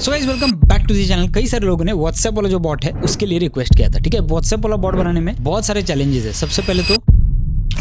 So guys welcome back to the channel. कई सारे लोगों ने व्हाट्सएप वाला जो बॉट है उसके लिए रिक्वेस्ट किया था। ठीक है, व्हाट्सएप वाला बॉट बनाने में बहुत सारे चैलेंजेस है। सबसे पहले तो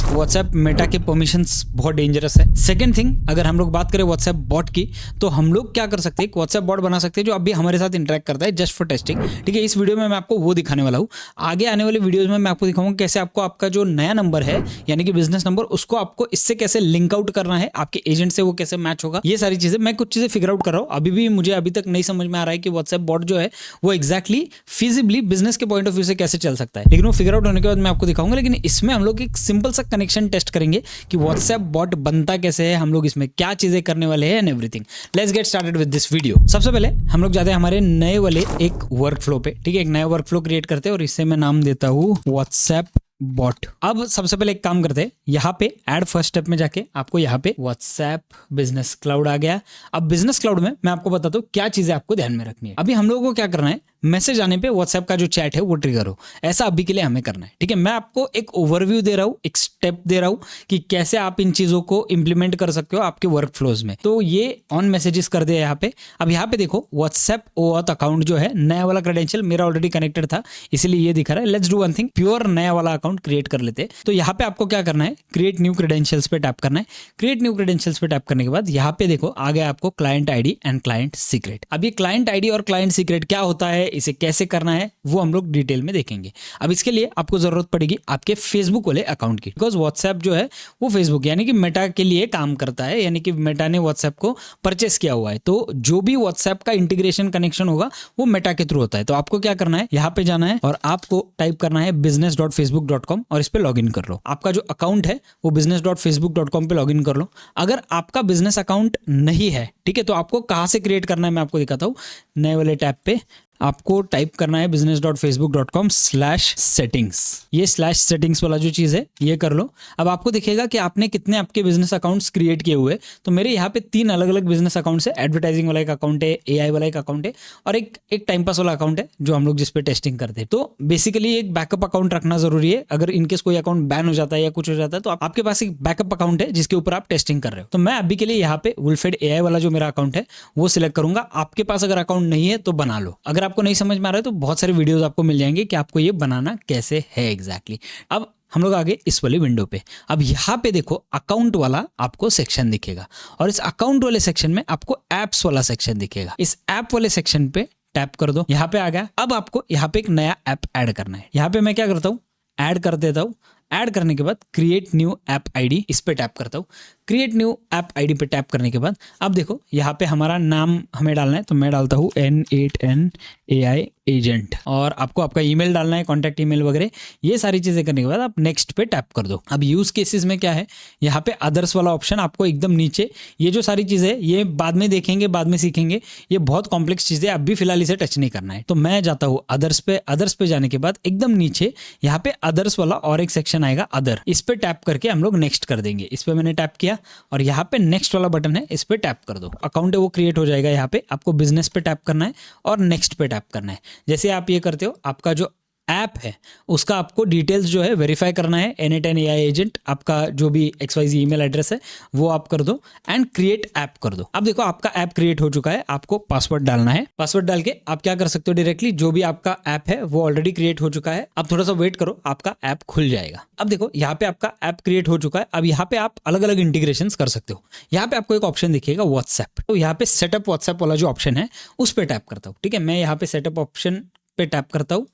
व्हाट्सएप मेटा के परमिशंस बहुत डेंजरस है। सेकंड थिंग, अगर हम लोग बात करें व्हाट्सएप बॉट की तो हम लोग क्या कर सकते हैं, एक व्हाट्सएप बॉट बना सकते हैं जो अभी हमारे साथ इंटरेक्ट करता है जस्ट फॉर टेस्टिंग। ठीक है, इस वीडियो में मैं आपको वो दिखाने वाला हूँ। आगे आने वाले वीडियोज में मैं आपको दिखाऊंगा कैसे आपको आपका जो नया नंबर है यानी कि बिजनेस नंबर, उसको आपको इससे कैसे लिंक आउट करना है, आपके एजेंट से वो कैसे मैच होगा। ये सारी चीजें मैं कुछ चीजें फिगर आउट कर रहा हूँ। अभी भी मुझे अभी तक नहीं समझ में आ रहा है कि व्हाट्सएप बॉट जो है वो एक्जैक्टली फिजिबली बिजनेस के पॉइंट ऑफ व्यू से कैसे चल सकता है, लेकिन वो फिगर आउट होने के बाद मैं आपको दिखाऊंगा। लेकिन इसमें हम लोग एक सिंपल सा कनेक्शन टेस्ट करेंगे कि व्हाट्सएप बॉट बनता कैसे है, हम लोग इसमें क्या चीजें करने वाले हैं and everything. Let's get started with this video. सबसे पहले हम लोग जाते हैं हमारे नए वाले एक वर्कफ्लो पे। ठीक है, एक नया वर्कफ्लो क्रिएट करते हैं और इससे मैं नाम देता हूँ व्हाट्सएप बॉट। अब सबसे पहले एक काम करते हैं, यहाँ पे ऐड फर्स्ट स्टेप में जाके आपको यहाँ पे व्हाट्सएप बिजनेस क्लाउड आ गया। अब बिजनेस क्लाउड में मैं आपको बताता हूँ क्या चीजें आपको ध्यान में रखनी है। अभी हम लोगों को क्या करना है, मैसेज आने पे व्हाट्सएप का जो चैट है वो ट्रिगर हो, ऐसा अभी के लिए हमें करना है। ठीक है, मैं आपको एक ओवरव्यू दे रहा हूँ, एक स्टेप दे रहा हूँ कि कैसे आप इन चीजों को इंप्लीमेंट कर सकते हो आपके वर्क फ्लोज में। तो ये ऑन मैसेजेस कर दिया यहाँ पे। अब यहाँ पे देखो व्हाट्सएप ओऑथ अकाउंट जो है, नया वाला क्रेडेंशियल मेरा ऑलरेडी कनेक्टेड था इसलिए ये दिखा रहा है। Let's do one thing, pure नया वाला अकाउंट क्रिएट कर लेते हैं। तो यहाँ पे आपको क्या करना है, क्रिएट न्यू क्रेडेंशियल्स पे टैप करना है। क्रिएट न्यू क्रेडेंशियल्स पे टैप करने के बाद यहाँ पे देखो आ गया आपको client ID and client secret. अब ये क्लाइंट आईडी और क्लाइंट सीक्रेट क्या होता है, इसे कैसे करना है, वो हम लोग डिटेल में देखेंगे। अब इसके लिए आपको जरूरत पड़ेगी आपके फेसबुक वाले अकाउंट की, बिकॉज व्हाट्सएप जो है वो फेसबुक यानी कि मेटा के लिए काम करता है, यानी कि मेटा ने व्हाट्सएप को परचेस किया हुआ है। तो जो भी व्हाट्सएप का इंटीग्रेशन कनेक्शन होगा वो मेटा के थ्रू होता है। तो आपको क्या करना है, यहाँ पे जाना है और आपको टाइप करना है business.facebook.com और इस पे लॉग इन कर लो। आपका जो अकाउंट है वो business.facebook.com पे लॉग इन कर लो। अगर आपका बिजनेस अकाउंट नहीं है, ठीक है, तो आपको कहाँ से क्रिएट करना है मैं आपको दिखाता हूँ। नए वाले टैब पे आपको टाइप करना है business.facebook.com/settings। ये /settings वाला जो चीज़ है ये कर लो। अब आपको दिखेगा कि आपने कितने आपके बिजनेस अकाउंट्स क्रिएट किए हुए। तो मेरे यहाँ पे 3 अलग अलग बिजनेस अकाउंट्स है। एडवर्टाइजिंग वाला एक अकाउंट है, AI वाला एक अकाउंट है और एक टाइम पास वाला अकाउंट है जो हम लोग जिस पे टेस्टिंग करते हैं। तो बेसिकली एक बैकअप अकाउंट रखना जरूरी है। अगर इनकेस कोई अकाउंट बैन हो जाता है या कुछ हो जाता है तो आपके पास एक बैकअप अकाउंट है जिसके ऊपर आप टेस्टिंग कर रहे हो। तो मैं अभी के लिए यहाँ पे वुलफेड AI वाला जो मेरा अकाउंट है वो सिलेक्ट करूंगा। आपके पास अगर अकाउंट नहीं है तो बना लो। अगर आपको नहीं समझ में आ रहा है तो बहुत सारे वीडियोस आपको मिल जाएंगे कि आपको ये बनाना कैसे है एग्जैक्टली। अब हम लोग आगे इस वाली विंडो पे। अब यहाँ पे देखो अकाउंट वाला आपको सेक्शन दिखेगा और इस अकाउंट वाले सेक्शन में आपको एप्स वाला सेक्शन दिखेगा। इस ऐप वाले सेक्शन पे टैप कर दो। यहाँ पे आ गया। अब आपको यहाँ पे एक नया ऐप ऐड करना है। यहाँ पे मैं क्या करता हूँ, ऐड कर देता हूँ। ऐड करने के बाद क्रिएट न्यू ऐप आईडी, इस पे टैप करता हूँ। क्रिएट न्यू ऐप आईडी पे टैप करने के बाद अब देखो यहाँ पे हमारा नाम हमें डालना है। तो मैं डालता हूँ N8NAI एजेंट और आपको आपका ईमेल डालना है, कॉन्टैक्ट ईमेल वगैरह। ये सारी चीजें करने के बाद आप नेक्स्ट पे टैप कर दो। अब यूज केसेस में क्या है, यहाँ पे अदर्स वाला ऑप्शन आपको एकदम नीचे, ये जो सारी चीजें ये बाद में देखेंगे, बाद में सीखेंगे, ये बहुत कॉम्प्लेक्स चीजें, अभी फिलहाल इसे टच नहीं करना है। तो मैं जाता हूँ अदर्स पे। अदर्स पे जाने के बाद एकदम नीचे यहाँ पे अदर्स वाला और एक सेक्शन आएगा अदर, इस पे टैप करके हम लोग नेक्स्ट कर देंगे। इस पे मैंने टैप किया और यहाँ पे नेक्स्ट वाला बटन है, इस पे टैप कर दो। अकाउंट है वो क्रिएट हो जाएगा। यहाँ पे आपको बिजनेस पे टैप करना है और नेक्स्ट पे टैप करना है। जैसे आप ये करते हो, आपका जो ऐप है उसका आपको डिटेल्स जो है वेरीफाई करना है। N8NAI एजेंट आपका जो भी XYZ ईमेल एड्रेस है वो आप कर दो एंड क्रिएट ऐप कर दो। अब देखो आपका ऐप क्रिएट हो चुका है। आपको पासवर्ड डालना है। पासवर्ड डाल के आप क्या कर सकते हो, डायरेक्टली जो भी आपका ऐप है वो ऑलरेडी क्रिएट हो चुका है। अब थोड़ा सा वेट करो, आपका ऐप खुल जाएगा। अब देखो यहाँ पे आपका ऐप क्रिएट हो चुका है। अब यहाँ पे आप अलग अलग इंटीग्रेशन कर सकते हो। यहाँ पे आपको एक ऑप्शन दिखेगा व्हाट्सएप। तो यहाँ पे सेटअप व्हाट्सएप वाला जो ऑप्शन है उस पर टैप करता हूँ। ठीक है, मैं यहाँ पे सेटअप ऑप्शन पे टैप करता हूँ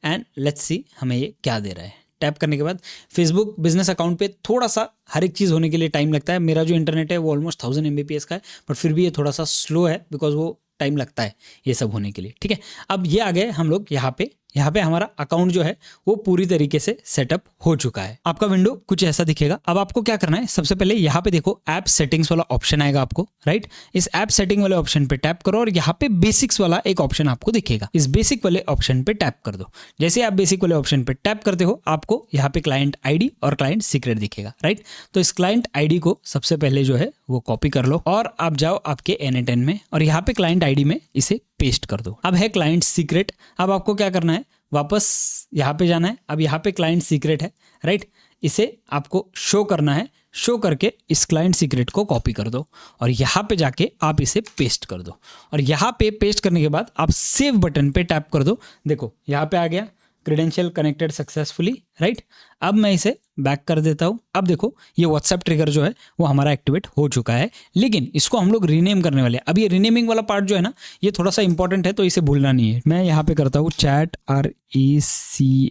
एंड लेट्स सी हमें ये क्या दे रहा है। टैप करने के बाद फेसबुक बिजनेस अकाउंट पे थोड़ा सा हर एक चीज़ होने के लिए टाइम लगता है। मेरा जो इंटरनेट है वो ऑलमोस्ट 1000 Mbps का है, बट फिर भी ये थोड़ा सा स्लो है बिकॉज वो टाइम लगता है ये सब होने के लिए। ठीक है, अब ये आ गए हम लोग यहाँ पे हमारा अकाउंट जो है वो पूरी तरीके से सेटअप हो चुका है। आपका विंडो कुछ ऐसा दिखेगा। अब आपको क्या करना है, सबसे पहले यहाँ पे देखो ऐप सेटिंग्स वाला ऑप्शन आएगा आपको, राइट। इस ऐप सेटिंग वाले ऑप्शन पे टैप करो और यहाँ पे बेसिक्स वाला एक ऑप्शन आपको दिखेगा। इस बेसिक वाले ऑप्शन पे टैप कर दो। जैसे आप बेसिक वाले ऑप्शन पे टैप करते हो आपको यहाँ पे क्लाइंट आईडी और क्लाइंट सीक्रेट दिखेगा, राइट। तो इस क्लाइंट आईडी को सबसे पहले जो है वो कॉपी कर लो और आप जाओ आपके N8N में और यहाँ पे क्लाइंट आईडी में इसे पेस्ट कर दो। अब है क्लाइंट सीक्रेट। अब आपको क्या करना है, वापस यहाँ पे जाना है। अब यहाँ पे क्लाइंट सीक्रेट है, राइट। इसे आपको शो करना है। शो करके इस क्लाइंट सीक्रेट को कॉपी कर दो और यहाँ पे जाके आप इसे पेस्ट कर दो और यहाँ पे पेस्ट करने के बाद आप सेव बटन पे टैप कर दो। देखो यहाँ पे आ गया क्रेडेंशियल कनेक्टेड सक्सेसफुली, राइट। अब मैं इसे बैक कर देता हूँ। अब देखो ये व्हाट्सएप ट्रिगर जो है वो हमारा एक्टिवेट हो चुका है, लेकिन इसको हम लोग रीनेम करने वाले हैं। अब ये रीनेमिंग वाला पार्ट जो है ना ये थोड़ा सा इंपॉर्टेंट है, तो इसे भूलना नहीं है। मैं यहाँ पे करता हूँ chat RECIVED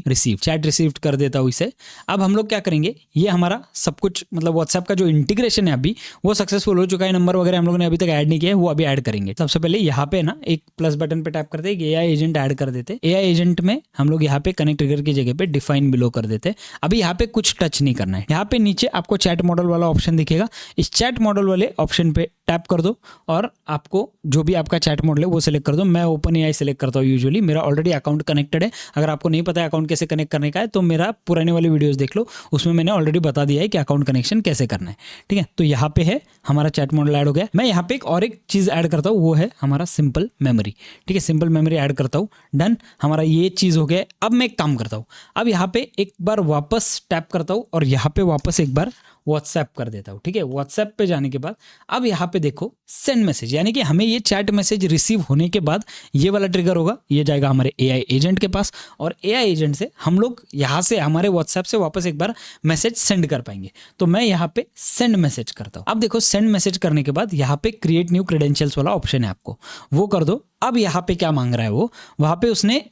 receive, chat received कर देता हूँ इसे। अब हम लोग क्या करेंगे, ये हमारा सब कुछ मतलब व्हाट्सएप का जो इंटीग्रेशन है अभी वो सक्सेसफुल हो चुका है। नंबर वगैरह हम लोग ने अभी तक ऐड नहीं किया है, वो अभी ऐड करेंगे। सबसे पहले यहाँ पे ना एक प्लस बटन पे टैप करते हैं, AI एजेंट ऐड कर देते। AI एजेंट में हम लोग यहाँ पे कनेक्ट ट्रिगर की जगह पे डिफाइन बिलो कर देते। अभी यहाँ पे कुछ टच नहीं करना है। यहाँ पे नीचे आपको चैट मॉडल वाला ऑप्शन दिखेगा, इस चैट मॉडल वाले ऑप्शन पे टैप कर दो और आपको जो भी आपका चैट मॉडल है वो सिलेक्ट कर दो। मैं OpenAI सिलेक्ट करता हूँ यूजुअली, मेरा ऑलरेडी अकाउंट कनेक्टेड है। अगर आपको नहीं पता है अकाउंट कैसे कनेक्ट करने का है तो मेरा पुराने वाले वीडियोस देख लो, उसमें मैंने ऑलरेडी बता दिया है कि अकाउंट कनेक्शन कैसे करना है, ठीक है। तो यहाँ पे है हमारा चैट मॉडल ऐड हो गया। मैं यहाँ पे एक चीज़ ऐड करता हूँ, वो है हमारा सिंपल मेमोरी, ठीक है। सिंपल मेमोरी ऐड करता हूँ, डन। हमारा ये चीज़ हो गया। अब मैं एक काम करता हूँ, अब यहाँ पे एक बार वापस टैप करता हूँ और यहाँ पे वापस एक बार व्हाट्सएप कर देता हूँ, ठीक है। व्हाट्सएप पे जाने के बाद अब यहाँ पे देखो सेंड मैसेज, यानी कि हमें ये चैट मैसेज रिसीव होने के बाद ये वाला ट्रिगर होगा, ये जाएगा हमारे AI एजेंट के पास और AI एजेंट से हम लोग यहाँ से हमारे व्हाट्सएप से वापस एक बार मैसेज सेंड कर पाएंगे। तो मैं यहाँ पे सेंड मैसेज करता हूँ। अब देखो सेंड मैसेज करने के बाद यहाँ पे क्रिएट न्यू क्रेडेंशियल्स वाला ऑप्शन है, आपको वो कर दो। अब यहाँ पे क्या मांग रहा है वो, वहाँ पे उसने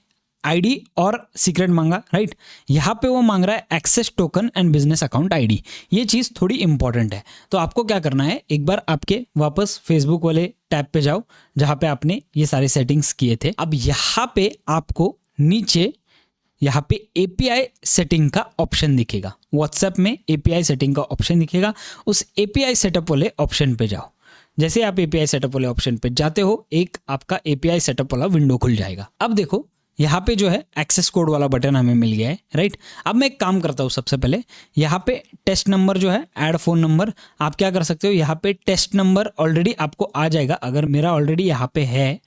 ID और सीक्रेट मांगा, राइट। यहाँ पे वो मांग रहा है access token and business account ID। ये चीज़ थोड़ी इंपॉर्टेंट है, तो आपको क्या करना है, एक बार आपके वापस फेसबुक वाले टैब पे जाओ जहाँ पे आपने ये सारे सेटिंग्स किए थे। अब यहाँ पे आपको नीचे यहाँ पे API सेटिंग का ऑप्शन दिखेगा, व्हाट्सएप में API सेटिंग का ऑप्शन दिखेगा। उस API सेटअप वाले ऑप्शन पे जाओ। जैसे आप API सेटअप वाले ऑप्शन पे जाते हो, एक आपका API सेटअप वाला विंडो खुल जाएगा। अब देखो यहाँ पे जो है एक्सेस कोड वाला बटन हमें मिल गया है, राइट। अब मैं एक काम करता हूँ, सबसे पहले यहाँ पे टेस्ट नंबर जो है, ऐड फोन नंबर, आप क्या कर सकते हो, यहाँ पे टेस्ट नंबर ऑलरेडी आपको आ जाएगा। अगर मेरा ऑलरेडी यहाँ पे है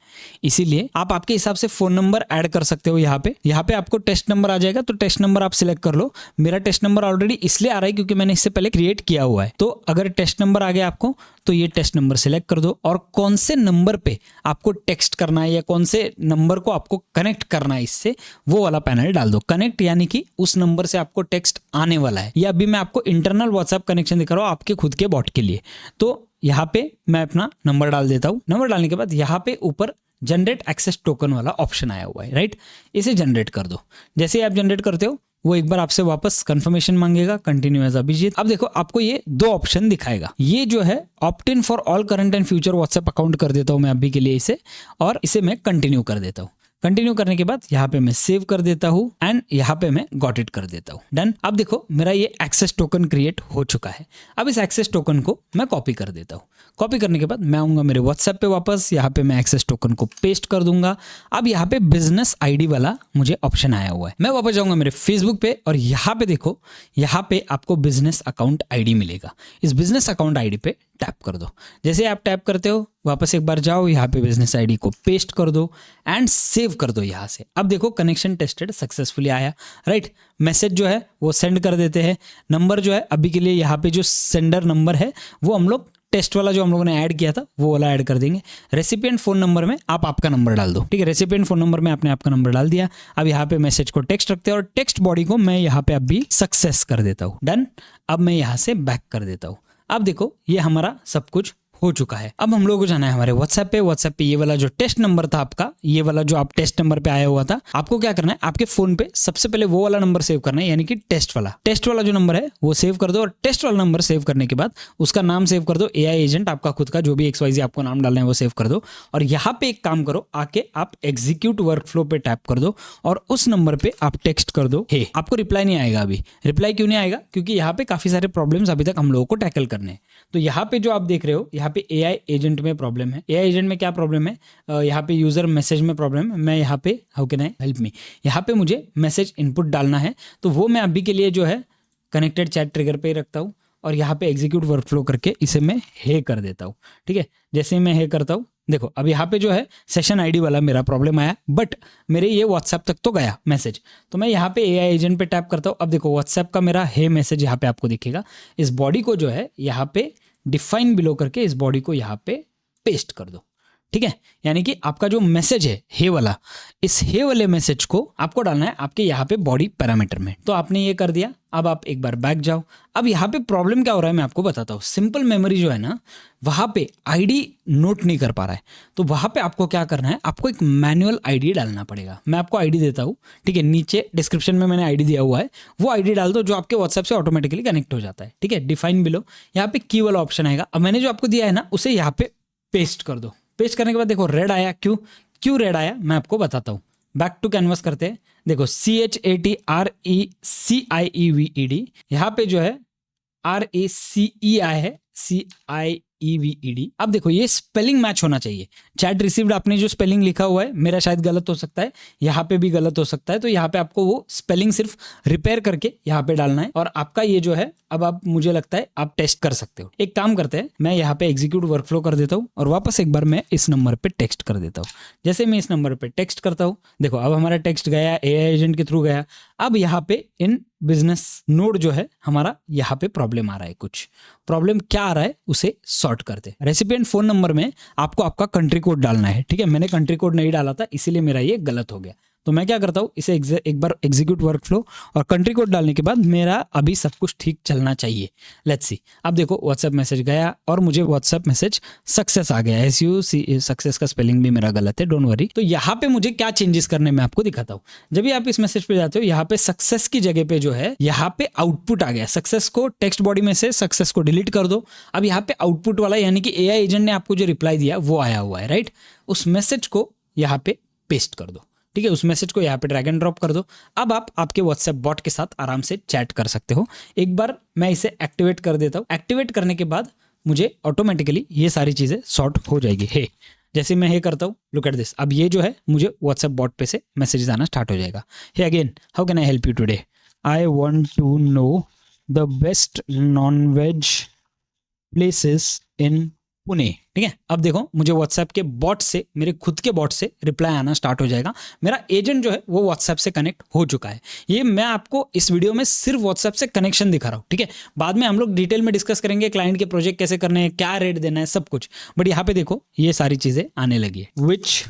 इसीलिए आप आपके हिसाब से फ़ोन नंबर ऐड कर सकते हो। यहाँ पे आपको टेस्ट नंबर आ जाएगा, तो टेस्ट नंबर आप सिलेक्ट कर लो। मेरा टेस्ट नंबर ऑलरेडी इसलिए आ रहा है क्योंकि मैंने इससे पहले क्रिएट किया हुआ है। तो अगर टेस्ट नंबर आ गया आपको तो ये टेस्ट नंबर सिलेक्ट कर दो और कौन से नंबर पे आपको टेक्स्ट करना है या कौन से नंबर को आपको कनेक्ट करना है इससे, वो वाला पैनल डाल दो। कनेक्ट यानी कि उस नंबर से आपको टेक्स्ट आने वाला है। या अभी मैं आपको इंटरनल व्हाट्सएप कनेक्शन दिखा रहा हूँ आपके खुद के बॉट के लिए। तो यहाँ पे मैं अपना नंबर डाल देता हूँ। नंबर डालने के बाद यहाँ पे ऊपर जनरेट एक्सेस टोकन वाला ऑप्शन आया हुआ है, राइट। इसे जनरेट कर दो। जैसे आप जनरेट करते हो वो एक बार आपसे वापस कंफर्मेशन मांगेगा, कंटिन्यू एज अभिजीत। अब देखो आपको ये दो ऑप्शन दिखाएगा। ये जो है opt in for all current and future WhatsApp account कर देता हूँ मैं अभी के लिए इसे, और इसे मैं कंटिन्यू कर देता हूँ। कंटिन्यू करने के बाद यहाँ पे मैं सेव कर देता हूँ एंड यहाँ पे मैं गॉट इट कर देता हूँ, डन। अब देखो मेरा ये एक्सेस टोकन क्रिएट हो चुका है। अब इस एक्सेस टोकन को मैं कॉपी कर देता हूँ। कॉपी करने के बाद मैं आऊँगा मेरे व्हाट्सएप पे वापस, यहाँ पे मैं एक्सेस टोकन को पेस्ट कर दूंगा। अब यहाँ पे बिजनेस आईडी वाला मुझे ऑप्शन आया हुआ है। मैं वापस जाऊँगा मेरे फेसबुक पे और यहाँ पे देखो, यहाँ पे आपको बिजनेस अकाउंट आईडी मिलेगा। इस बिजनेस अकाउंट आईडी पे टैप कर दो। जैसे आप टैप करते हो वापस एक बार जाओ, यहाँ पे बिजनेस आईडी को पेस्ट कर दो एंड सेव कर दो यहाँ से। अब देखो कनेक्शन टेस्टेड सक्सेसफुली आया, राइट। मैसेज जो है वो सेंड कर देते हैं। नंबर जो है अभी के लिए यहाँ पे जो सेंडर नंबर है वो हम लोग टेस्ट वाला जो हम लोगों ने ऐड किया था वो वाला ऐड कर देंगे। रेसिपिएंट फ़ोन नंबर में आप आपका नंबर डाल दो, ठीक है। रेसिपिएंट फ़ोन नंबर में आपने आपका नंबर डाल दिया। अब यहाँ पे मैसेज को टेक्स्ट रखते हैं और टेक्स्ट बॉडी को मैं यहाँ पे अभी सक्सेस कर देता हूँ, डन। अब मैं यहाँ से बैक कर देता हूँ। अब देखो ये हमारा सब कुछ हो चुका है। अब हम लोगों को जाना है हमारे व्हाट्सएप पे। व्हाट्सएप पे ये वाला जो टेस्ट नंबर था आपका, ये वाला जो आप टेस्ट नंबर पे आया हुआ था, आपको क्या करना है, आपके फोन पे सबसे पहले वो वाला नंबर सेव करना है, यानी कि टेस्ट वाला जो नंबर है वो सेव कर दो। और टेस्ट वाला नंबर सेव करने के बाद उसका नाम सेव कर दो, AI एजेंट आपका खुद का जो भी XYZ आपको नाम डालना है वो सेव कर दो। और यहाँ पे एक काम करो, आके आप एग्जीक्यूट वर्कफ्लो पे टैप कर दो और उस नंबर पे आप टेक्स्ट कर दो हे। आपको रिप्लाई नहीं आएगा अभी। रिप्लाई क्यों नहीं आएगा? क्योंकि यहाँ पे काफी सारे प्रॉब्लम्स अभी तक हम लोगों को टैकल करने हैं। तो यहाँ पे जो आप देख रहे हो, यहाँ पे AI एजेंट में प्रॉब्लम है। AI एजेंट में क्या प्रॉब्लम है? यहाँ पे यूजर मैसेज में प्रॉब्लम है। मैं यहाँ पे how can I help me, यहाँ पे मुझे मैसेज इनपुट डालना है, तो वो मैं अभी के लिए जो है कनेक्टेड चैट ट्रिगर पे ही रखता हूँ और यहाँ पे एग्जीक्यूट वर्कफ्लो करके इसे मैं हे कर देता हूँ, ठीक है। जैसे ही मैं हे करता हूँ देखो अब यहाँ पे जो है सेशन आईडी वाला मेरा प्रॉब्लम आया, बट मेरे ये व्हाट्सएप तक तो गया मैसेज। तो मैं यहाँ पे एआई एजेंट पे टैप करता हूँ। अब देखो व्हाट्सएप का मेरा है मैसेज यहाँ पे आपको दिखेगा। इस बॉडी को जो है यहाँ पे डिफाइन बिलो करके इस बॉडी को यहाँ पे पेस्ट कर दो, ठीक है। यानी कि आपका जो मैसेज है हे वाला, इस हे वाले मैसेज को आपको डालना है आपके यहाँ पे बॉडी पैरामीटर में। तो आपने ये कर दिया। अब आप एक बार बैक जाओ। अब यहाँ पे प्रॉब्लम क्या हो रहा है मैं आपको बताता हूँ। सिंपल मेमोरी जो है ना, वहाँ पे आईडी नोट नहीं कर पा रहा है। तो वहाँ पे आपको क्या करना है, आपको एक मैनुअल आईडी डालना पड़ेगा। मैं आपको आईडी देता हूँ, ठीक है। नीचे डिस्क्रिप्शन में मैंने आईडी दिया हुआ है, वो आईडी डाल दो जो आपके व्हाट्सएप से ऑटोमेटिकली कनेक्ट हो जाता है, ठीक है। डिफाइन बिलो यहाँ पे की वाला ऑप्शन आएगा। अब मैंने जो आपको दिया है ना, उसे यहाँ पे पेस्ट कर दो। पेस्ट करने के बाद देखो रेड आया। क्यों रेड आया मैं आपको बताता हूँ। बैक टू कैनवस करते हैं। देखो ChatRECIEVED, यहाँ पे जो है RACEI है, CIEVED। अब देखो ये स्पेलिंग मैच होना चाहिए। चैट रिसीव्ड आपने जो स्पेलिंग लिखा हुआ है मेरा शायद गलत हो सकता है, यहाँ पे भी गलत हो सकता है। तो यहाँ पे आपको वो स्पेलिंग सिर्फ रिपेयर करके यहाँ पे डालना है और आपका ये जो है अब आप, मुझे लगता है आप टेस्ट कर सकते हो। एक काम करते हैं, मैं यहाँ पे एग्जीक्यूट वर्कफ्लो कर देता हूँ और वापस एक बार मैं इस नंबर पे टेक्स्ट कर देता हूँ। जैसे मैं इस नंबर पे टेक्स्ट करता हूँ, देखो अब हमारा टेक्स्ट गया, एआई एजेंट के थ्रू गया। अब यहाँ पे इन बिजनेस नोड जो है हमारा, यहाँ पे प्रॉब्लम आ रहा है। कुछ प्रॉब्लम क्या आ रहा है उसे सॉर्ट करते हैं। रेसिपिएंट फोन नंबर में आपको आपका कंट्री कोड डालना है, ठीक है। मैंने कंट्री कोड नहीं डाला था, इसीलिए मेरा ये गलत हो गया। तो मैं क्या करता हूँ, इसे एक बार एग्जीक्यूट वर्कफ्लो और कंट्री कोड डालने के बाद मेरा अभी सब कुछ ठीक चलना चाहिए। Let's see. अब देखो व्हाट्सएप मैसेज गया और मुझे व्हाट्सएप मैसेज सक्सेस आ गया। सक्सेस का स्पेलिंग भी मेरा गलत है, डोंट वरी। तो यहाँ पे मुझे क्या चेंजेस करने में आपको दिखाता हूँ। जब भी आप इस मैसेज पे जाते हो, यहाँ पे सक्सेस की जगह पे जो है यहाँ पे आउटपुट आ गया। सक्सेस को टेक्स्ट बॉडी में से सक्सेस को डिलीट कर दो। अब यहाँ पे आउटपुट वाला यानी कि एआई एजेंट ने आपको जो रिप्लाई दिया वो आया हुआ है, राइट। उस मैसेज को यहाँ पे पेस्ट कर दो, ठीक है। उस मैसेज को यहाँ पे ड्रैग एंड ड्रॉप कर दो। अब आप आपके व्हाट्सएप बॉट के साथ आराम से चैट कर सकते हो। एक बार मैं इसे एक्टिवेट कर देता हूँ। एक्टिवेट करने के बाद मुझे ऑटोमेटिकली ये सारी चीज़ें सॉर्ट हो जाएगी। हे जैसे मैं ये करता हूँ, लुक एट दिस। अब ये जो है मुझे व्हाट्सएप बॉट पे से मैसेजेस आना स्टार्ट हो जाएगा। Hey again, how can I help you today? I want to know the best non veg places in Pune, ठीक है। अब देखो मुझे व्हाट्सएप के बॉट से, मेरे खुद के बॉट से रिप्लाई आना स्टार्ट हो जाएगा। मेरा एजेंट जो है वो व्हाट्सएप से कनेक्ट हो चुका है। ये मैं आपको इस वीडियो में सिर्फ व्हाट्सएप से कनेक्शन दिखा रहा हूँ, ठीक है। बाद में हम लोग डिटेल में डिस्कस करेंगे क्लाइंट के प्रोजेक्ट कैसे करने हैं, क्या रेट देना है, सब कुछ। बट यहाँ पे देखो ये सारी चीजें आने लगी है। Which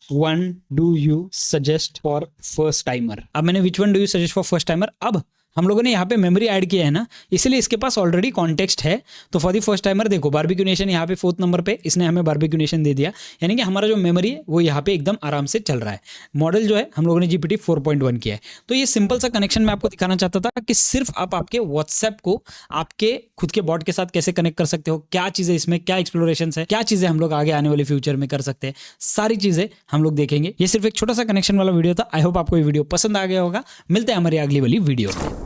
one do you suggest for first timer? अब मैंने which one do you suggest for first timer, अब हम लोगों ने यहाँ पे मेमोरी ऐड किया है ना, इसलिए इसके पास ऑलरेडी कॉन्टेक्स्ट है। तो फॉर दी फर्स्ट टाइमर देखो बारबेक्यू नेशन यहाँ पे 4th नंबर पे इसने हमें बारबेक्यू नेशन दे दिया। यानी कि हमारा जो मेमोरी है वो यहाँ पे एकदम आराम से चल रहा है। मॉडल जो है हम लोगों ने GPT 4.1 किया है। तो ये सिंपल सा कनेक्शन मैं आपको दिखाना चाहता था कि सिर्फ आप आपके व्हाट्सएप को आपके खुद के बॉट के साथ कैसे कनेक्ट कर सकते हो, क्या चीज़ें इसमें, क्या एक्सप्लोरेशन है, क्या चीज़ें हम लोग आगे आने वाले फ्यूचर में कर सकते हैं, सारी चीज़ें हम लोग देखेंगे। ये सिर्फ एक छोटा सा कनेक्शन वाला वीडियो था। आई होप आपको ये वीडियो पसंद आ गया होगा। मिलते हैं हमारी अगली वाली वीडियो में।